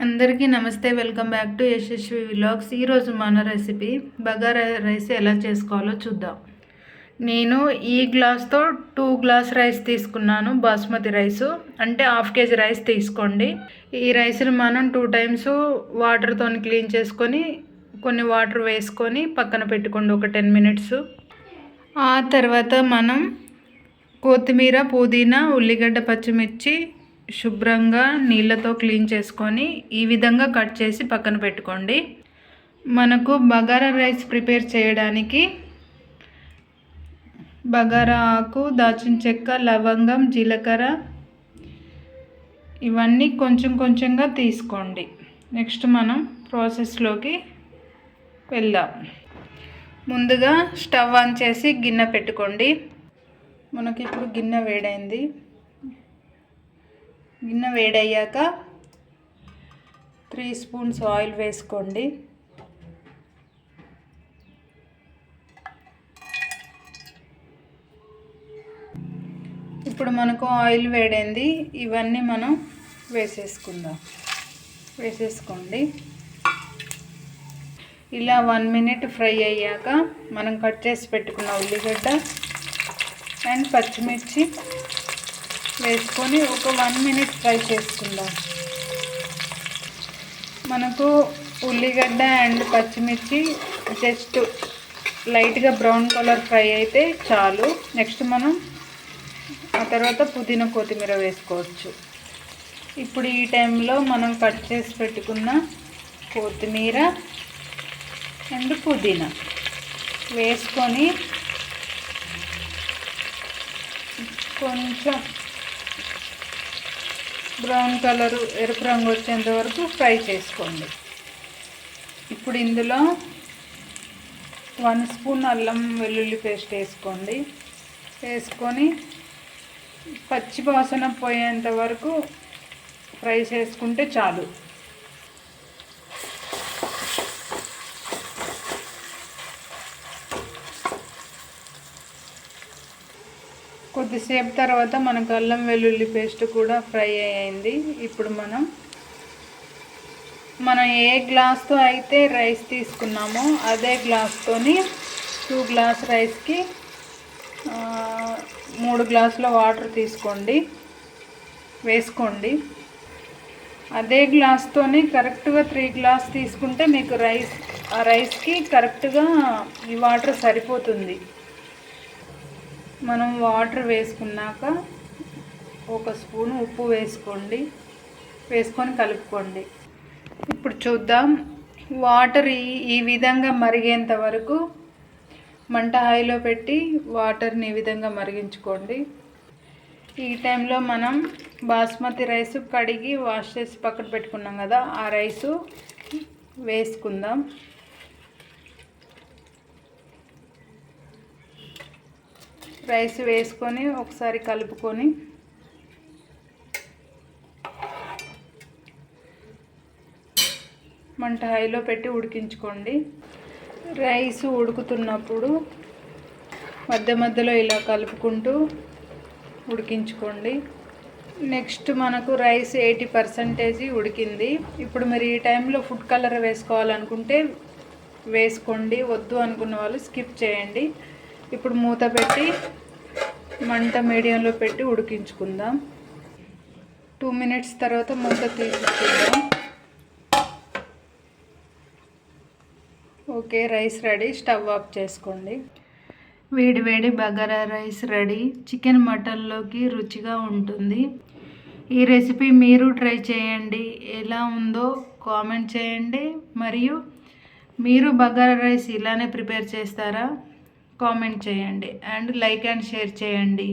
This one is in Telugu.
అందరికీ నమస్తే. Welcome back to Yashasvi vlogs. ఈరోజు మన రెసిపీ బగారా రైస్ ఎలా చేసుకోవాలో చూద్దాం. నేను ఈ గ్లాస్తో 2 గ్లాస్ రైస్ తీసుకున్నాను. బాస్మతి రైస్ అంటే 1/2 kg రైస్ తీసుకోండి. ఈ రైస్ని మనం 2 times వాటర్తో క్లీన్ చేసుకొని కొన్ని వాటర్ వేసుకొని పక్కన పెట్టుకోండి ఒక 10 minutes. ఆ తర్వాత మనం కొత్తిమీర, పుదీనా, ఉల్లిగడ్డ, పచ్చిమిర్చి శుభ్రంగా నీళ్ళతో క్లీన్ చేసుకొని ఈ విధంగా కట్ చేసి పక్కన పెట్టుకోండి. మనకు బగారా రైస్ ప్రిపేర్ చేయడానికి బగారా ఆకు, దాల్చిన చెక్క, లవంగం, జీలకర్ర ఇవన్నీ కొంచెం కొంచెంగా తీసుకోండి. నెక్స్ట్ మనం ప్రాసెస్లోకి వెళ్దాం. ముందుగా స్టవ్ ఆన్ చేసి గిన్నె పెట్టుకోండి. మనకి ఇప్పుడు గిన్నె వేడైంది. గిన్నె వేడయ్యాక 3 స్పూన్స్ ఆయిల్ వేసుకోండి. ఇప్పుడు మనకు ఆయిల్ వేడైంది. ఇవన్నీ మనం వేసేసుకోండి. ఇలా 1 minute ఫ్రై అయ్యాక మనం కట్ చేసి పెట్టుకున్న ఉల్లిగడ్డ అండ్ పచ్చిమిర్చి వేసుకొని ఒక 1 minute ఫ్రై చేసుకుందాం. మనకు ఉల్లిగడ్డ అండ్ పచ్చిమిర్చి జస్ట్ లైట్గా బ్రౌన్ కలర్ ఫ్రై అయితే చాలు. నెక్స్ట్ మనం ఆ తర్వాత పుదీనా, కొత్తిమీర వేసుకోవచ్చు. ఇప్పుడు ఈ టైంలో మనం కట్ చేసి పెట్టుకున్న కొత్తిమీర అండ్ పుదీనా వేసుకొని కొంచెం బ్రౌన్ కలరు ఎరుపు రంగు వచ్చేంత వరకు ఫ్రై చేసుకోండి. ఇప్పుడు ఇందులో 1 స్పూన్ అల్లం వెల్లుల్లి పేస్ట్ వేసుకోండి. వేసుకొని పచ్చి వాసన పోయేంత వరకు ఫ్రై చేసుకుంటే చాలు. కొద్దిసేపు తర్వాత మనకు అల్లం వెల్లుల్లి పేస్ట్ కూడా ఫ్రై అయ్యింది. ఇప్పుడు మనం ఏ గ్లాస్తో అయితే రైస్ తీసుకున్నామో అదే గ్లాస్తోని 2 గ్లాస్ రైస్కి 3 గ్లాసుల వాటర్ వేసుకోండి. అదే గ్లాస్తోని కరెక్ట్గా 3 గ్లాస్ తీసుకుంటే మీకు ఆ రైస్కి కరెక్ట్గా ఈ వాటర్ సరిపోతుంది. మనం వాటర్ వేసుకున్నాక 1 స్పూన్ ఉప్పు వేసుకొని కలుపుకోండి. ఇప్పుడు చూద్దాం. వాటర్ ఈ విధంగా మరిగేంత వరకు మంట హైలో పెట్టి వాటర్ని ఈ విధంగా మరిగించుకోండి. ఈ టైంలో మనం బాస్మతి రైస్ కడిగి వాష్ చేసి పక్కన పెట్టుకున్నాం కదా, ఆ రైసు వేసుకుందాం. రైస్ వేసుకొని ఒకసారి కలుపుకొని మంట హైలో పెట్టి ఉడికించుకోండి. రైస్ ఉడుకుతున్నప్పుడు మధ్య మధ్యలో ఇలా కలుపుకుంటూ ఉడికించుకోండి. నెక్స్ట్ మనకు రైస్ 80% ఉడికింది. ఇప్పుడు మీరు ఈ టైంలో ఫుడ్ కలర్ వేసుకోవాలనుకుంటే వేసుకోండి, వద్దు అనుకున్న వాళ్ళు స్కిప్ చేయండి. ఇప్పుడు మూత పెట్టి మంట మీడియంలో పెట్టి ఉడికించుకుందాం. 2 minutes తర్వాత మూత తీసుకుందాం. Okay, rice ready. Stove off చేసుకోండి. వేడి వేడి బగారా రైస్ రెడీ. చికెన్, మటన్లోకి రుచిగా ఉంటుంది. ఈ రెసిపీ మీరు ట్రై చేయండి. ఎలా ఉందో కామెంట్ చేయండి. మరియు మీరు బగారా రైస్ ఇలానే ప్రిపేర్ చేస్తారా? కామెంట్ చేయండి అండ్ లైక్ అండ్ షేర్ చేయండి.